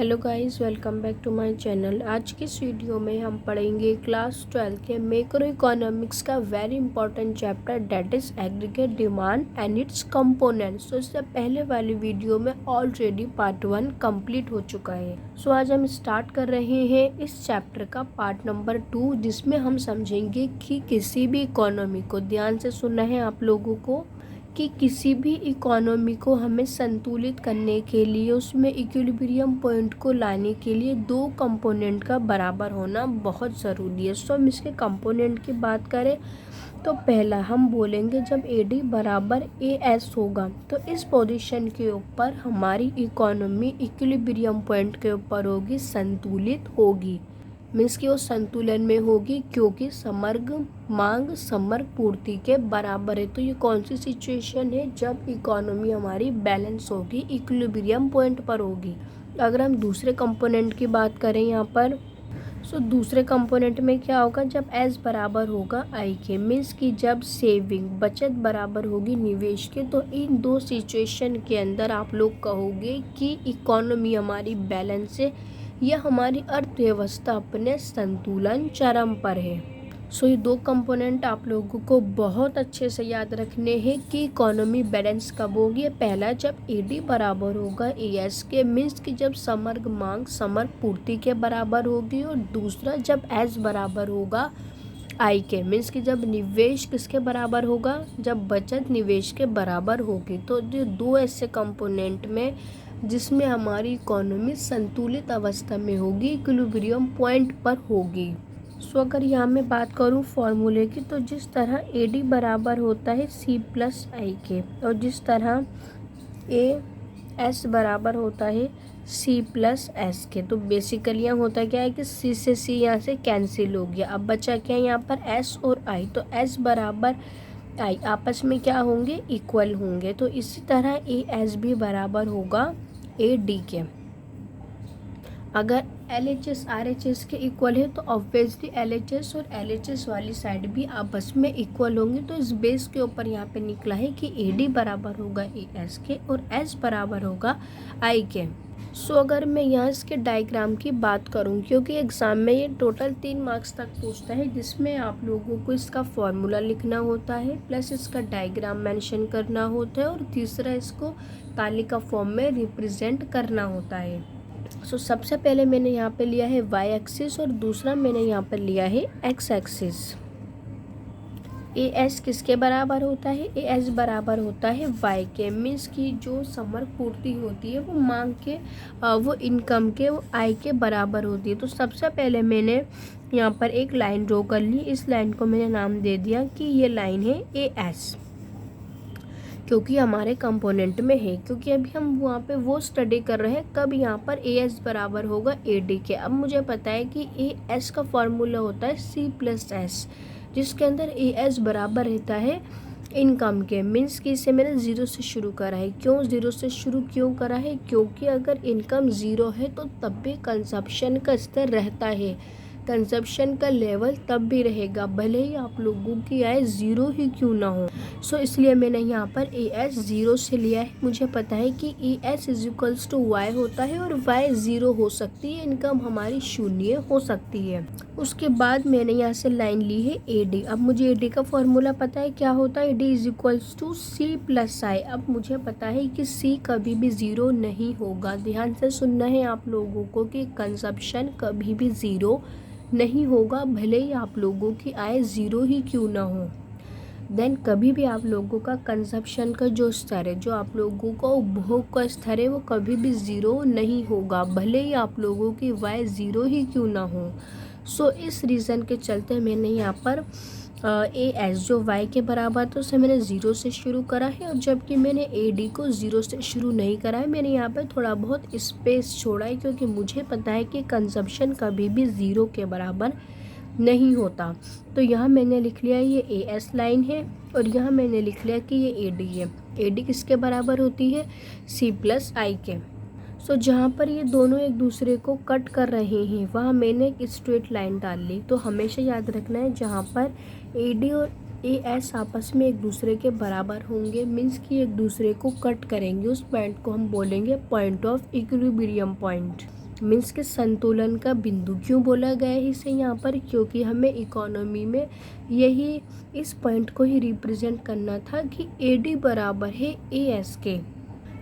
Hello guys, welcome back to my channel. आज की इस वीडियो में हम पढ़ेंगे क्लास 12 के मैक्रो इकोनॉमिक्स का very important chapter that is aggregate demand and it's components. तो इससे पहले वाली वीडियो में ऑलरेडी पार्ट 1 कंप्लीट हो चुका है। सो आज हम स्टार्ट कर रहे हैं इस चैप्टर का पार्ट नंबर 2, जिसमें हम समझेंगे कि किसी भी इकोनॉमी को, ध्यान से सुनना है आप लोगों को, कि किसी भी इकोनॉमी को हमें संतुलित करने के लिए, उसमें इक्विलिब्रियम पॉइंट को लाने के लिए दो कंपोनेंट का बराबर होना बहुत ज़रूरी है। सो हम इसके कंपोनेंट की बात करें तो पहला हम बोलेंगे जब AD बराबर AS होगा तो इस पोजीशन के ऊपर हमारी इकोनॉमी इक्विलिब्रियम पॉइंट के ऊपर होगी, संतुलित होगी। मीन्स कि वो संतुलन में होगी क्योंकि समग्र मांग समग्र पूर्ति के बराबर है। तो ये कौन सी सिचुएशन है? जब इकोनॉमी हमारी बैलेंस होगी, इक्विलिब्रियम पॉइंट पर होगी। अगर हम दूसरे कंपोनेंट की बात करें यहाँ पर, सो दूसरे कंपोनेंट में क्या होगा? जब S बराबर होगा I के, मीन्स कि जब सेविंग बचत बराबर होगी निवेश के। तो इन दो सिचुएशन के अंदर आप लोग कहोगे कि इकोनॉमी हमारी बैलेंस है या हमारी अर्थव्यवस्था अपने संतुलन चरम पर है। सो ये दो कंपोनेंट आप लोगों को बहुत अच्छे से याद रखने हैं कि इकोनॉमी बैलेंस कब होगी। पहला जब AD बराबर होगा AS के, मीन्स कि जब समग्र मांग समग्र पूर्ति के बराबर होगी, और दूसरा जब S बराबर होगा I के, मीन्स कि जब निवेश किसके बराबर होगा? जब बचत निवेश के बराबर होगी। तो जो दो ऐसे कंपोनेंट में जिसमें हमारी इकोनॉमी संतुलित अवस्था में होगी, इक्विलिब्रियम पॉइंट पर होगी। सो अगर यहाँ मैं बात करूँ फॉर्मूले की, तो जिस तरह AD बराबर होता है C प्लस I के, और जिस तरह AS बराबर होता है C प्लस S के, तो बेसिकली यहाँ होता क्या है कि C से C यहाँ से कैंसिल हो गया। अब बचा क्या है यहाँ पर? S और I। तो S बराबर I आपस में क्या होंगे? इक्वल होंगे। तो इसी तरह AS भी बराबर होगा AD के। अगर LHS RHS के इक्वल है तो ऑब्वियसली LHS और LHS वाली साइड भी आपस में इक्वल होंगे। तो इस बेस के ऊपर यहाँ पे निकला है कि AD बराबर होगा AS के और S बराबर होगा I के। सो अगर मैं यहाँ इसके डायग्राम की बात करूँ, क्योंकि एग्ज़ाम में ये टोटल 3 मार्क्स तक पूछता है, जिसमें आप लोगों को इसका फॉर्मूला लिखना होता है, प्लस इसका डायग्राम मेंशन करना होता है, और तीसरा इसको तालिका फॉर्म में रिप्रेजेंट करना होता है। सो सबसे पहले मैंने यहाँ पे लिया है Y एक्सिस और दूसरा मैंने यहाँ पर लिया है X एक्सिस। AS किसके बराबर होता है? AS बराबर होता है Y के, मीन्स की जो समग्र पूर्ति होती है वो मांग के, वो इनकम के, वो आय के बराबर होती है। तो सबसे पहले मैंने यहाँ पर एक लाइन ड्रॉ कर ली। इस लाइन को मैंने नाम दे दिया कि ये लाइन है AS, क्योंकि हमारे कंपोनेंट में है, क्योंकि अभी हम वहाँ पे वो स्टडी कर रहे हैं कब यहाँ पर AS बराबर होगा AD के। अब मुझे पता है कि AS का फॉर्मूला होता है C प्लस S, जिसके अंदर AS बराबर रहता है इनकम के, मीन्स कि इसे मैंने ज़ीरो से शुरू करा है। क्यों ज़ीरो से शुरू क्यों करा है? क्योंकि अगर इनकम ज़ीरो है तो तब भी कंजप्शन का स्तर रहता है, कंजप्शन का लेवल तब भी रहेगा, भले ही आप लोगों की आय ज़ीरो ही क्यों ना हो। सो इसलिए मैंने यहाँ पर AS ज़ीरो से लिया है। मुझे पता है कि AS is equals to Y होता है और Y ज़ीरो हो सकती है, इनकम हमारी शून्य हो सकती है। उसके बाद मैंने यहाँ से लाइन ली है AD। अब मुझे AD का फॉर्मूला पता है क्या होता है? AD is equals to C plus I। अब मुझे पता है कि C कभी भी ज़ीरो नहीं होगा। ध्यान से सुनना है आप लोगों को कि कंजप्शन कभी भी ज़ीरो नहीं होगा, भले ही आप लोगों की आय ज़ीरो ही क्यों ना हो। देन कभी भी आप लोगों का कंजप्शन का जो स्तर है, जो आप लोगों का उपभोग का स्तर है, वो कभी भी ज़ीरो नहीं होगा, भले ही आप लोगों की वाय ज़ीरो ही क्यों ना हो। सो इस रीज़न के चलते मैंने यहाँ पर AS जो Y के बराबर, तो उसे मैंने ज़ीरो से शुरू करा है, और जबकि मैंने AD को ज़ीरो से शुरू नहीं करा है, मैंने यहाँ पर थोड़ा बहुत स्पेस छोड़ा है, क्योंकि मुझे पता है कि कंजप्शन कभी भी ज़ीरो के बराबर नहीं होता। तो यहाँ मैंने लिख लिया ये AS लाइन है, और यहाँ मैंने लिख लिया कि ये AD है। AD किसके बराबर होती है? C प्लस I के। सो जहाँ पर ये दोनों एक दूसरे को कट कर रहे हैं, वहाँ मैंने एक स्ट्रेट लाइन डाल ली। तो हमेशा याद रखना है जहाँ पर AD और AS आपस में एक दूसरे के बराबर होंगे, मीन्स कि एक दूसरे को कट करेंगे, उस पॉइंट को हम बोलेंगे point of equilibrium point. Means के संतुलन का बिंदु क्यों बोला गया है इसे यहाँ पर, क्योंकि हमें इकोनॉमी में यही इस पॉइंट को ही रिप्रेजेंट करना था कि AD बराबर है AS के।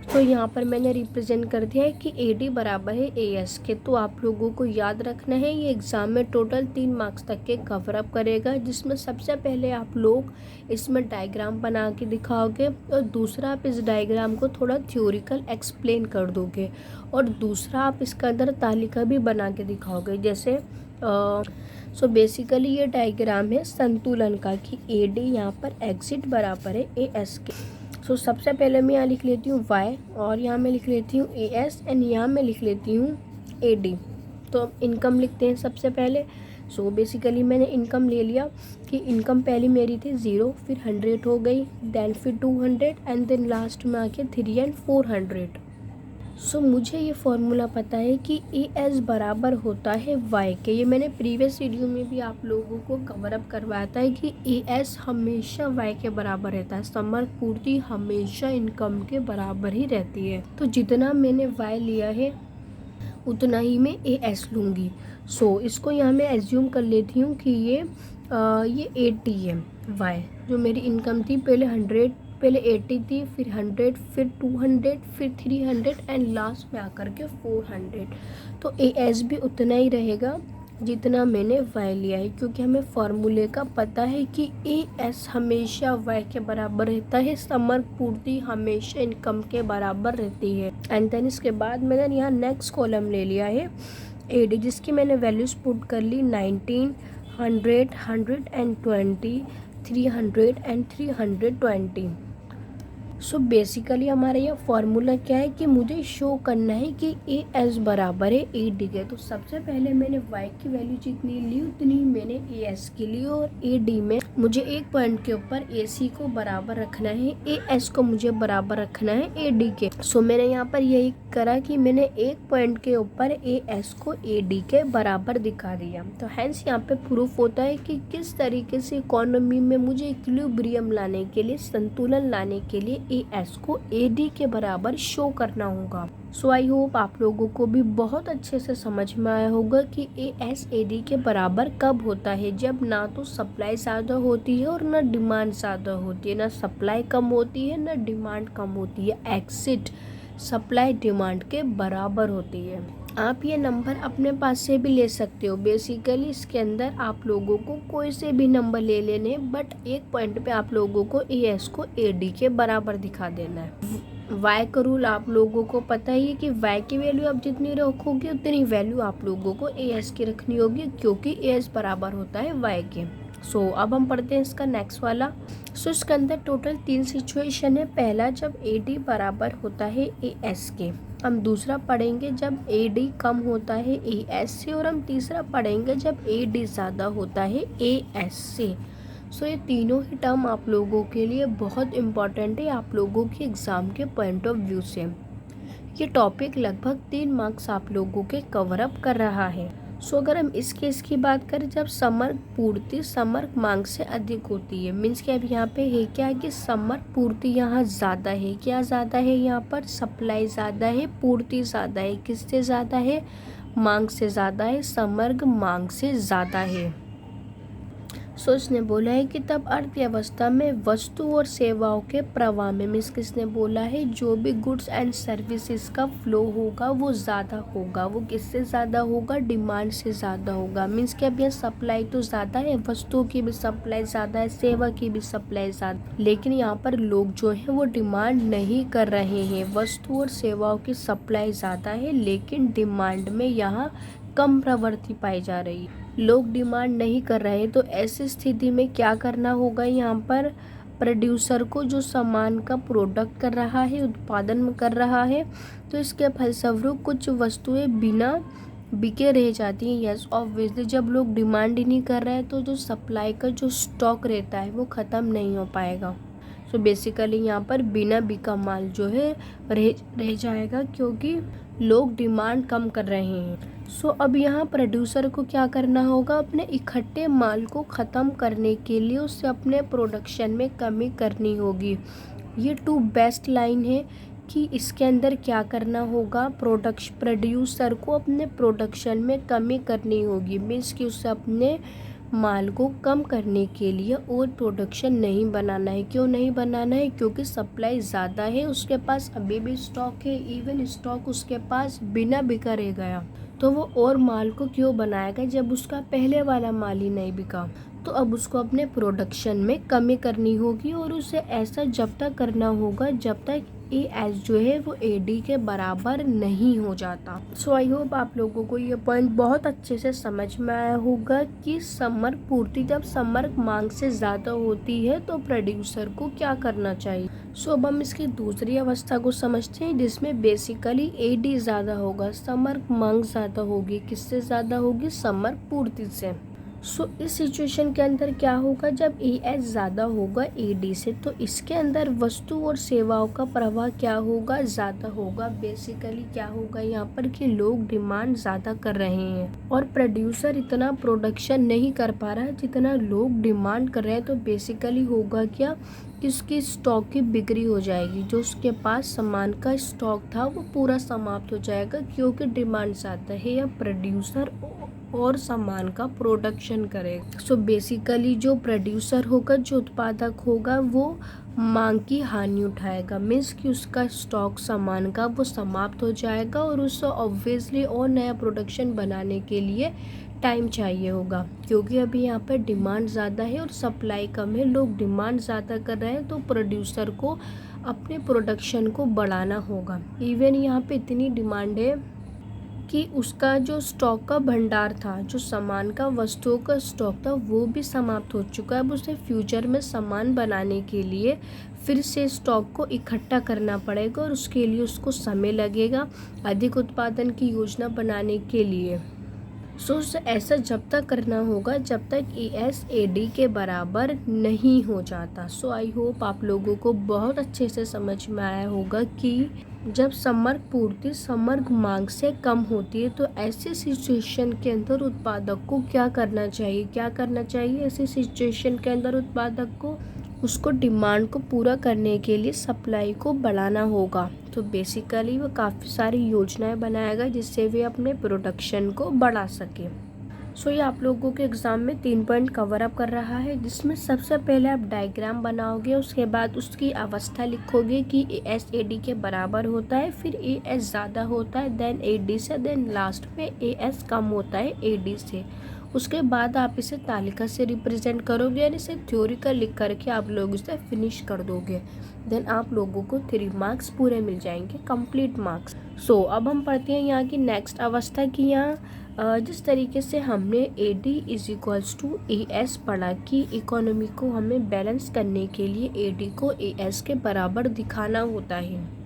तो यहाँ पर मैंने रिप्रेजेंट कर दिया है कि AD बराबर है AS के। तो आप लोगों को याद रखना है, ये एग्ज़ाम में टोटल 3 मार्क्स तक के कवर अप करेगा, जिसमें सबसे पहले आप लोग इसमें डायग्राम बना के दिखाओगे और दूसरा आप इस डायग्राम को थोड़ा थ्योरिकल एक्सप्लेन कर दोगे और दूसरा आप इसके अंदर तालिका भी बना के दिखाओगे। जैसे सो बेसिकली ये डायग्राम है संतुलन का कि AD यहाँ पर एग्जिट बराबर है AS के। सो सबसे पहले मैं यहाँ लिख लेती हूँ Y और यहाँ मैं लिख लेती हूँ AS एंड यहाँ मैं लिख लेती हूँ AD। तो इनकम लिखते हैं सबसे पहले। सो बेसिकली मैंने इनकम ले लिया कि इनकम पहली मेरी थी 0, फिर 100 हो गई, देन फिर 200 एंड देन लास्ट में आके 3 एंड 400। सो मुझे ये फॉर्मूला पता है कि AS बराबर होता है Y के। ये मैंने प्रीवियस वीडियो में भी आप लोगों को कवर अप करवाया था कि AS हमेशा Y के बराबर रहता है, समग्र पूर्ति हमेशा इनकम के बराबर ही रहती है। तो जितना मैंने Y लिया है उतना ही मैं AS लूँगी। सो इसको यहाँ मैं एज्यूम कर लेती हूँ कि ये 80 है Y, जो मेरी इनकम थी पहले 80 थी, फिर 100, फिर 200, फिर 300 एंड लास्ट में आकर के 400। तो AS भी उतना ही रहेगा जितना मैंने Y लिया है, क्योंकि हमें फॉर्मूले का पता है कि AS हमेशा Y के बराबर रहता है, समग्र पूर्ति हमेशा इनकम के बराबर रहती है। एंड देन इसके बाद मैंने यहाँ नेक्स्ट कॉलम ले लिया है AD, जिसकी मैंने वैल्यूज पुट कर ली 19, 100, 120, 300 एंड 320। सो बेसिकली हमारा यह फॉर्मूला क्या है कि मुझे शो करना है कि AS बराबर है AD के। तो सबसे पहले मैंने Y की वैल्यू जितनी ली उतनी मैंने AS की ली और AD में मुझे एक पॉइंट के ऊपर AC को बराबर रखना है, AS को मुझे बराबर रखना है AD के। सो मैंने यहाँ पर यही करा कि मैंने एक पॉइंट के ऊपर AS को AD के बराबर दिखा दिया। तो हैंस यहाँ पे प्रूफ होता है कि किस तरीके से इकोनॉमी में मुझे इक्विलिब्रियम लाने के लिए, संतुलन लाने के लिए AS को AD के बराबर शो करना होगा। सो आई होप आप लोगों को भी बहुत अच्छे से समझ में आया होगा कि AS AD के बराबर कब होता है, जब ना तो सप्लाई ज़्यादा होती है और ना डिमांड ज़्यादा होती है, ना सप्लाई कम होती है ना डिमांड कम होती है, एक्सिट सप्लाई डिमांड के बराबर होती है। आप ये नंबर अपने पास से भी ले सकते हो। बेसिकली इसके अंदर आप लोगों को कोई से भी नंबर ले लेने, बट एक पॉइंट पे आप लोगों को AS को AD के बराबर दिखा देना है। Y का रूल आप लोगों को पता ही है कि Y की वैल्यू आप जितनी रखोगे उतनी वैल्यू आप लोगों को AS की रखनी होगी, क्योंकि AS बराबर होता है Y के। सो अब हम पढ़ते हैं इसका नेक्स्ट वाला। सो इसके अंदर टोटल 3 सिचुएशन है। पहला जब AD बराबर होता है AS के, हम दूसरा पढ़ेंगे जब AD कम होता है AS से, और हम तीसरा पढ़ेंगे जब AD ज़्यादा होता है AS से। सो ये तीनों ही टर्म आप लोगों के लिए बहुत इम्पॉर्टेंट है, आप लोगों के एग्ज़ाम के पॉइंट ऑफ व्यू से। ये टॉपिक लगभग 3 मार्क्स आप लोगों के कवर अप कर रहा है। सो अगर हम इस केस की बात करें जब समग्र पूर्ति समग्र मांग से अधिक होती है, मीन्स कि अब यहाँ पे है क्या है कि समग्र पूर्ति यहाँ ज़्यादा है। क्या ज़्यादा है यहाँ पर? सप्लाई ज़्यादा है, पूर्ति ज़्यादा है। किससे ज़्यादा है? मांग से ज़्यादा है, समग्र मांग से ज़्यादा है। सो इसने बोला है कि तब अर्थव्यवस्था में वस्तु और सेवाओं के प्रवाह में, मीन्स किसने बोला है, जो भी गुड्स एंड सर्विसेज का फ्लो होगा वो ज़्यादा होगा। वो किससे ज़्यादा होगा? डिमांड से ज़्यादा होगा। मीन्स कि अब यहाँ सप्लाई तो ज़्यादा है, वस्तुओं की भी सप्लाई ज़्यादा है, सेवा की भी सप्लाई ज़्यादा, लेकिन यहाँ पर लोग जो हैं वो डिमांड नहीं कर रहे हैं। वस्तु और सेवाओं की सप्लाई ज़्यादा है लेकिन डिमांड में यहाँ कम प्रवृत्ति पाई जा रही है। लोग डिमांड नहीं कर रहे, तो ऐसी स्थिति में क्या करना होगा? यहाँ पर प्रोड्यूसर को जो सामान का प्रोडक्ट कर रहा है, उत्पादन कर रहा है, तो इसके फलस्वरूप कुछ वस्तुएं बिना बिके रह जाती हैं। यस ऑब्वियसली जब लोग डिमांड ही नहीं कर रहे हैं तो जो सप्लाई का जो स्टॉक रहता है वो ख़त्म नहीं हो पाएगा। सो बेसिकली यहाँ पर बिना बिका माल जो है रह जाएगा, क्योंकि लोग डिमांड कम कर रहे हैं। सो अब यहाँ प्रोड्यूसर को क्या करना होगा? अपने इकट्ठे माल को ख़त्म करने के लिए उसे अपने प्रोडक्शन में कमी करनी होगी। ये 2 बेस्ट लाइन है कि इसके अंदर क्या करना होगा, प्रोड्यूसर को अपने प्रोडक्शन में कमी करनी होगी। मीन्स कि उसे अपने माल को कम करने के लिए और प्रोडक्शन नहीं बनाना है। क्यों नहीं बनाना है? क्योंकि सप्लाई ज़्यादा है, उसके पास अभी भी स्टॉक है। इवन स्टॉक उसके पास बिना बिका रह गया तो वो और माल को क्यों बनाएगा जब उसका पहले वाला माल ही नहीं बिका। तो अब उसको अपने प्रोडक्शन में कमी करनी होगी और उसे ऐसा जब तक करना होगा जब तक एस जो है वो AD के बराबर नहीं हो जाता। सो आई होप आप लोगों को ये पॉइंट बहुत अच्छे से समझ में आया होगा कि समग्र पूर्ति जब समग्र मांग से ज़्यादा होती है तो प्रोड्यूसर को क्या करना चाहिए। सो अब हम इसकी दूसरी अवस्था को समझते हैं जिसमें बेसिकली AD ज़्यादा होगा, समग्र मांग ज़्यादा होगी। किससे ज़्यादा होगी? समग्र पूर्ति से। सो इस सिचुएशन के अंदर क्या होगा, जब AS ज़्यादा होगा AD से तो इसके अंदर वस्तु और सेवाओं का प्रवाह क्या होगा? ज़्यादा होगा। बेसिकली क्या होगा यहाँ पर कि लोग डिमांड ज़्यादा कर रहे हैं और प्रोड्यूसर इतना प्रोडक्शन नहीं कर पा रहा है जितना लोग डिमांड कर रहे हैं। तो बेसिकली होगा क्या कि उसकी स्टॉक की बिक्री हो जाएगी। जो उसके पास सामान का स्टॉक था वो पूरा समाप्त हो जाएगा क्योंकि डिमांड ज़्यादा है या प्रोड्यूसर और सामान का प्रोडक्शन करेगा। सो बेसिकली जो प्रोड्यूसर होगा, जो उत्पादक होगा, वो मांग की हानि उठाएगा। मीन्स कि उसका स्टॉक सामान का वो समाप्त हो जाएगा और उसको ऑब्वियसली और नया प्रोडक्शन बनाने के लिए टाइम चाहिए होगा क्योंकि अभी यहाँ पर डिमांड ज़्यादा है और सप्लाई कम है। लोग डिमांड ज़्यादा कर रहे हैं तो प्रोड्यूसर को अपने प्रोडक्शन को बढ़ाना होगा। इवन यहाँ पे इतनी डिमांड है कि उसका जो स्टॉक का भंडार था, जो सामान का वस्तुओं का स्टॉक था वो भी समाप्त हो चुका है। अब उसे फ्यूचर में सामान बनाने के लिए फिर से स्टॉक को इकट्ठा करना पड़ेगा और उसके लिए उसको समय लगेगा अधिक उत्पादन की योजना बनाने के लिए। सो ऐसा जब तक करना होगा जब तक ES AD के बराबर नहीं हो जाता। सो आई होप आप लोगों को बहुत अच्छे से समझ में आया होगा कि जब समग्र पूर्ति समग्र मांग से कम होती है तो ऐसे सिचुएशन के अंदर उत्पादक को क्या करना चाहिए ऐसे सिचुएशन के अंदर उत्पादक को उसको डिमांड को पूरा करने के लिए सप्लाई को बढ़ाना होगा। तो बेसिकली वो काफ़ी सारी योजनाएं बनाएगा जिससे वे अपने प्रोडक्शन को बढ़ा सके। सो ये आप लोगों के एग्ज़ाम में 3 पॉइंट कवर अप कर रहा है जिसमें सबसे पहले आप डायग्राम बनाओगे, उसके बाद उसकी अवस्था लिखोगे कि AS AD के बराबर होता है, फिर AS ज़्यादा होता है देन AD से, देन लास्ट में AS कम होता है AD से। उसके बाद आप इसे तालिका से रिप्रेजेंट करोगे यानी इसे थ्योरिकल लिख करके आप लोग इसे फिनिश कर दोगे। देन आप लोगों को 3 मार्क्स पूरे मिल जाएंगे, कंप्लीट मार्क्स। सो अब हम पढ़ते हैं यहाँ की नेक्स्ट अवस्था की। यहाँ जिस तरीके से हमने AD = AS पढ़ा कि इकोनॉमी को हमें बैलेंस करने के लिए AD को AS के बराबर दिखाना होता है।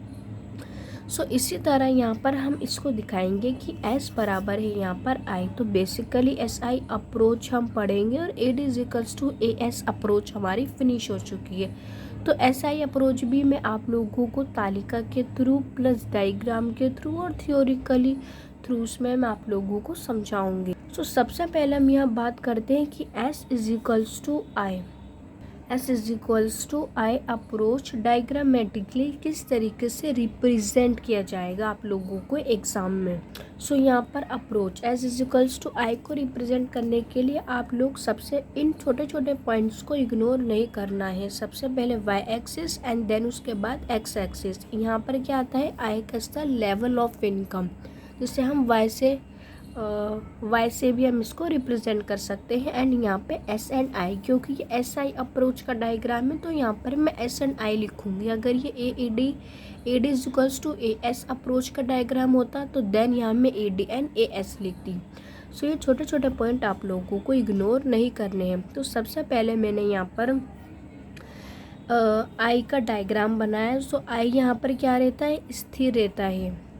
सो इसी तरह यहाँ पर हम इसको दिखाएंगे कि S बराबर है यहाँ पर I। तो बेसिकली SI अप्रोच हम पढ़ेंगे और AD = AS अप्रोच हमारी फिनिश हो चुकी है। तो SI अप्रोच भी मैं आप लोगों को तालिका के थ्रू प्लस डायग्राम के थ्रू और थियोरिकली थ्रूस में मैं आप लोगों को समझाऊंगी। सो सबसे पहले हम यहाँ बात करते हैं कि S = I अप्रोच डायग्रामेटिकली किस तरीके से रिप्रेजेंट किया जाएगा आप लोगों को एग्जाम में। सो यहाँ पर अप्रोच S = I को रिप्रेजेंट करने के लिए आप लोग सबसे इन छोटे छोटे पॉइंट्स को इग्नोर नहीं करना है। सबसे पहले Y एक्सिस एंड देन उसके बाद X एक्सिस। यहाँ पर क्या आता है I का लेवल ऑफ इनकम, जिससे हम Y से भी हम इसको रिप्रेजेंट कर सकते हैं। एंड यहाँ पे S एंड I, क्योंकि ये SI अप्रोच का डायग्राम है तो यहाँ पर मैं S एंड I लिखूंगी। अगर ये AD = AS अप्रोच का डायग्राम होता तो देन यहाँ में AD एंड AS लिखती। सो ये छोटे छोटे पॉइंट आप लोगों को इग्नोर नहीं करने हैं। तो सबसे पहले मैंने यहाँ पर I का डायग्राम बनाया। सो I यहाँ पर क्या रहता है, स्थिर रहता है।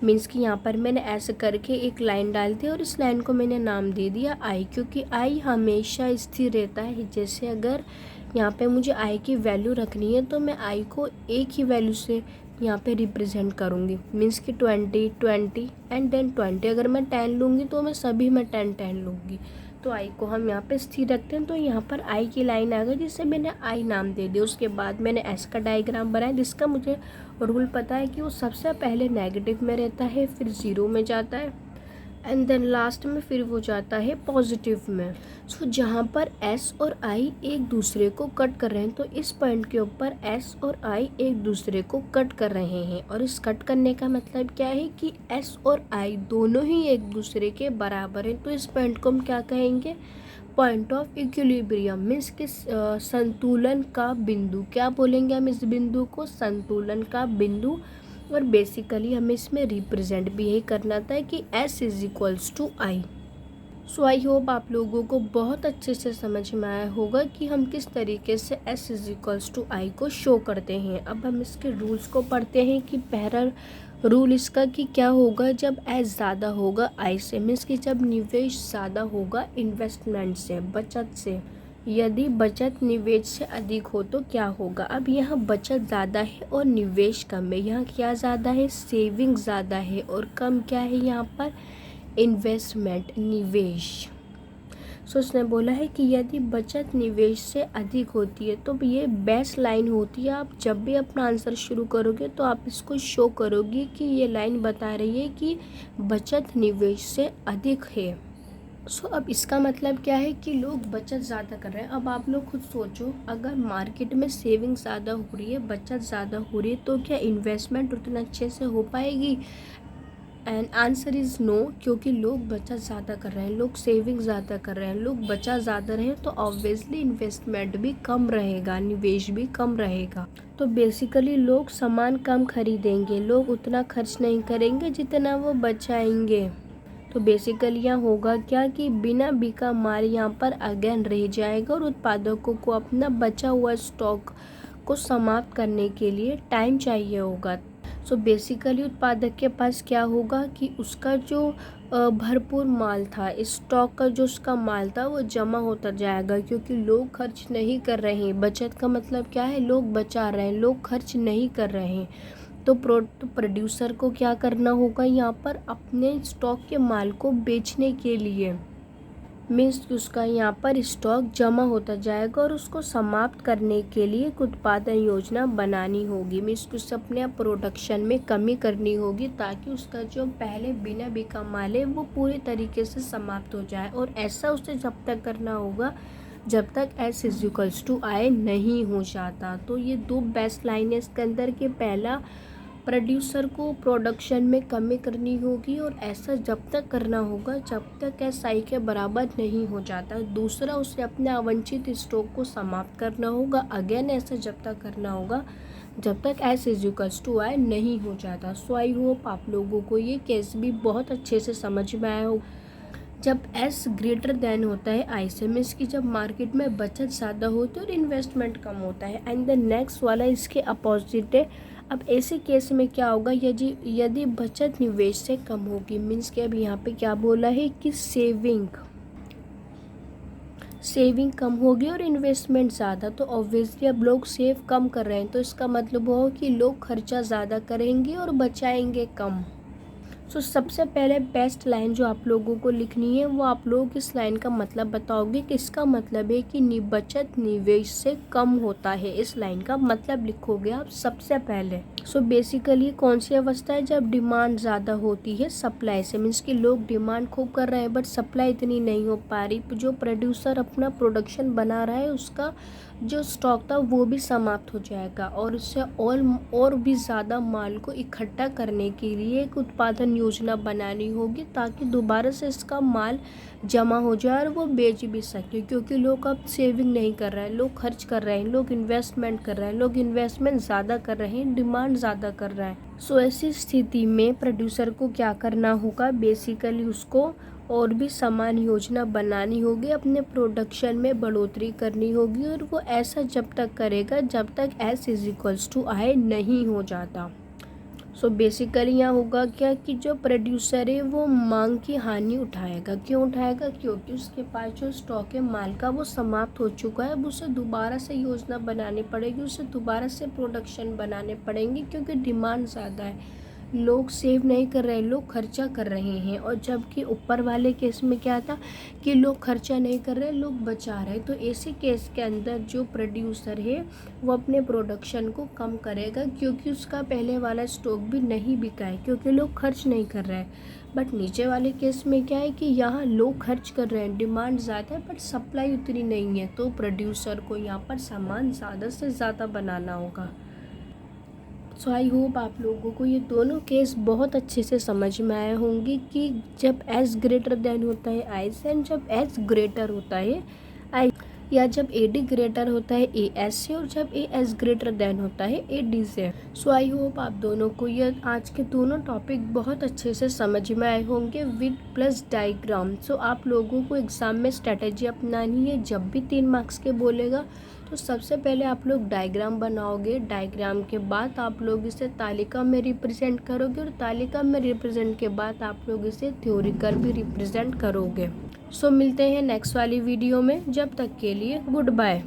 मीन्स कि यहाँ पर मैंने ऐसे करके एक लाइन डाल दी और इस लाइन को मैंने नाम दे दिया I, क्योंकि I हमेशा स्थिर रहता है। जैसे अगर यहाँ पे मुझे I की वैल्यू रखनी है तो मैं I को एक ही वैल्यू से यहाँ पे रिप्रेजेंट करूँगी। मीन्स कि 20 20 एंड देन 20। अगर मैं 10 लूँगी तो मैं सभी में 10 10 लूँगी। तो आई को हम यहाँ पे स्थिर रखते हैं, तो यहाँ पर आई की लाइन आ गई जिसे मैंने आई नाम दे दिया। उसके बाद मैंने एस का डायग्राम बनाया, जिसका मुझे रूल पता है कि वो सबसे पहले नेगेटिव में रहता है, फिर ज़ीरो में जाता है एंड देन लास्ट में फिर वो जाता है पॉजिटिव में। सो जहाँ पर एस और आई एक दूसरे को कट कर रहे हैं, तो इस पॉइंट के ऊपर एस और आई एक दूसरे को कट कर रहे हैं, और इस कट करने का मतलब क्या है कि एस और आई दोनों ही एक दूसरे के बराबर हैं। तो इस पॉइंट को हम क्या कहेंगे, पॉइंट ऑफ इक्विलिब्रियम, मीन्स कि संतुलन का बिंदु। क्या बोलेंगे हम इस बिंदु को, संतुलन का बिंदु। और बेसिकली हमें इसमें रिप्रेजेंट भी यही करना था कि S is equals to I. So I hope आप लोगों को बहुत अच्छे से समझ में आया होगा कि हम किस तरीके से S इज इक्वल्स टू आई को शो करते हैं। अब हम इसके रूल्स को पढ़ते हैं कि पहला रूल इसका कि क्या होगा जब S ज़्यादा होगा आई से, मीन्स कि जब निवेश ज़्यादा होगा इन्वेस्टमेंट से, बचत से। यदि बचत निवेश से अधिक हो तो क्या होगा। अब यहाँ बचत ज़्यादा है और निवेश कम है। यहाँ क्या ज़्यादा है, सेविंग ज़्यादा है, और कम क्या है यहाँ पर, इन्वेस्टमेंट, निवेश। सो उसने बोला है कि यदि बचत निवेश से अधिक होती है तो ये बेस्ट लाइन होती है। आप जब भी अपना आंसर शुरू करोगे तो आप इसको शो करोगे कि ये लाइन बता रही है कि बचत निवेश से अधिक है। सो अब इसका मतलब क्या है कि लोग बचत ज़्यादा कर रहे हैं। अब आप लोग खुद सोचो, अगर मार्केट में सेविंग ज़्यादा हो रही है, बचत ज़्यादा हो रही है, तो क्या इन्वेस्टमेंट उतना अच्छे से हो पाएगी। एंड आंसर इज़ नो, क्योंकि लोग बचत ज़्यादा कर रहे हैं, लोग सेविंग ज़्यादा कर रहे हैं, लोग बचत ज़्यादा रहे तो ऑब्वियसली इन्वेस्टमेंट भी कम रहेगा, निवेश भी कम रहेगा। तो बेसिकली लोग सामान कम खरीदेंगे, लोग उतना खर्च नहीं करेंगे जितना वो बचाएंगे। तो बेसिकली यहाँ होगा क्या कि बिना बिका माल यहाँ पर अगेन रह जाएगा, और उत्पादकों को अपना बचा हुआ स्टॉक को समाप्त करने के लिए टाइम चाहिए होगा। सो बेसिकली उत्पादक के पास क्या होगा कि उसका जो भरपूर माल था, स्टॉक का जो उसका माल था वो जमा होता जाएगा, क्योंकि लोग खर्च नहीं कर रहे हैं। बचत का मतलब क्या है, लोग बचा रहे हैं, लोग खर्च नहीं कर रहे हैं। तो प्रोड्यूसर को क्या करना होगा यहाँ पर, अपने स्टॉक के माल को बेचने के लिए, मीन्स उसका यहाँ पर स्टॉक जमा होता जाएगा, और उसको समाप्त करने के लिए एक उत्पादन योजना बनानी होगी। मीन्स उसे अपने प्रोडक्शन में कमी करनी होगी, ताकि उसका जो पहले बिना बिका माल है वो पूरे तरीके से समाप्त हो जाए। और ऐसा उसे जब तक करना होगा जब तक S इज इक्वल्स टू आई नहीं हो जाता। तो ये दो बेस्ट लाइन है इसके अंदर के, पहला प्रोड्यूसर को प्रोडक्शन में कमी करनी होगी, और ऐसा जब तक करना होगा जब तक S आई के बराबर नहीं हो जाता। दूसरा, उसे अपने आवंछित स्टॉक को समाप्त करना होगा, अगेन ऐसा जब तक करना होगा जब तक S इज इक्वल्स टू आई नहीं हो जाता। सो आई होप आप लोगों को ये केस भी बहुत अच्छे से समझ में आया हो। जब S ग्रेटर देन होता है आई से, मीन्स कि जब मार्केट में बचत ज़्यादा होती है और इन्वेस्टमेंट कम होता है। एंड द नेक्स्ट वाला इसके अपोजिट है। अब ऐसे केस में क्या होगा, यदि बचत निवेश से कम होगी, मीन्स कि अब यहाँ पे क्या बोला है कि सेविंग कम होगी और इन्वेस्टमेंट ज़्यादा। तो ऑब्वियसली अब लोग सेव कम कर रहे हैं, तो इसका मतलब वो कि लोग खर्चा ज़्यादा करेंगे और बचाएंगे कम। सो सबसे पहले बेस्ट लाइन जो आप लोगों को लिखनी है, वो आप लोग इस लाइन का मतलब बताओगे कि इसका मतलब है कि बचत निवेश से कम होता है। इस लाइन का मतलब लिखोगे आप सबसे पहले। सो बेसिकली कौन सी अवस्था है, जब डिमांड ज़्यादा होती है सप्लाई से, मीन्स कि लोग डिमांड खूब कर रहे हैं बट सप्लाई इतनी नहीं हो पा रही। जो प्रोड्यूसर अपना प्रोडक्शन बना रहा है उसका जो स्टॉक था वो भी समाप्त हो जाएगा, और उससे और भी ज़्यादा माल को इकट्ठा करने के लिए एक उत्पादन योजना बनानी होगी, ताकि दोबारा से इसका माल जमा हो जाए और वो बेच भी सके। क्योंकि लोग अब सेविंग नहीं कर रहे हैं, लोग खर्च कर रहे हैं, लोग इन्वेस्टमेंट कर रहे हैं, लोग इन्वेस्टमेंट ज़्यादा कर रहे हैं, डिमांड ज़्यादा कर रहा है। सो ऐसी स्थिति में प्रोड्यूसर को क्या करना होगा, बेसिकली उसको और भी समान योजना बनानी होगी, अपने प्रोडक्शन में बढ़ोतरी करनी होगी, और वो ऐसा जब तक करेगा जब तक S इज इक्वल्स टू आई नहीं हो जाता। सो बेसिकली यहाँ होगा क्या कि जो प्रोड्यूसर है वो मांग की हानि उठाएगा। क्यों उठाएगा, क्योंकि उसके पास जो स्टॉक है माल का वो समाप्त हो चुका है। अब उसे दोबारा से योजना बनानी पड़ेगी, उसे दोबारा से प्रोडक्शन बनाने पड़ेंगे, क्योंकि डिमांड ज़्यादा है। लोग सेव नहीं कर रहे, लोग खर्चा कर रहे हैं। और जबकि ऊपर वाले केस में क्या था कि लोग खर्चा नहीं कर रहे, लोग बचा रहे। तो ऐसे केस के अंदर जो प्रोड्यूसर है वो अपने प्रोडक्शन को कम करेगा, क्योंकि उसका पहले वाला स्टॉक भी नहीं बिका है, क्योंकि लोग खर्च नहीं कर रहे हैं। बट नीचे वाले केस में क्या है कि यहाँ लोग खर्च कर रहे हैं, डिमांड ज़्यादा है बट सप्लाई उतनी नहीं है, तो प्रोड्यूसर को यहाँ पर सामान ज़्यादा से ज़्यादा बनाना होगा। सो आई होप आप लोगों को ये दोनों केस बहुत अच्छे से समझ में आए होंगे कि जब एज ग्रेटर देन होता है आई से, एंड जब एज ग्रेटर होता है आई, या जब ए डी ग्रेटर होता है ए एस से, और जब ए एस ग्रेटर देन होता है ए डी से। सो आई होप आप दोनों को ये आज के दोनों टॉपिक बहुत अच्छे से समझ में आए होंगे विद प्लस डायग्राम। सो आप लोगों को एग्ज़ाम में स्ट्रेटेजी अपनानी है। जब भी 3 मार्क्स के बोलेगा तो सबसे पहले आप लोग डायग्राम बनाओगे, डायग्राम के बाद आप लोग इसे तालिका में रिप्रेजेंट करोगे, और तालिका में रिप्रेजेंट के बाद आप लोग इसे थ्योरिकल भी रिप्रेजेंट करोगे। सो मिलते हैं नेक्स्ट वाली वीडियो में, जब तक के लिए गुड बाय।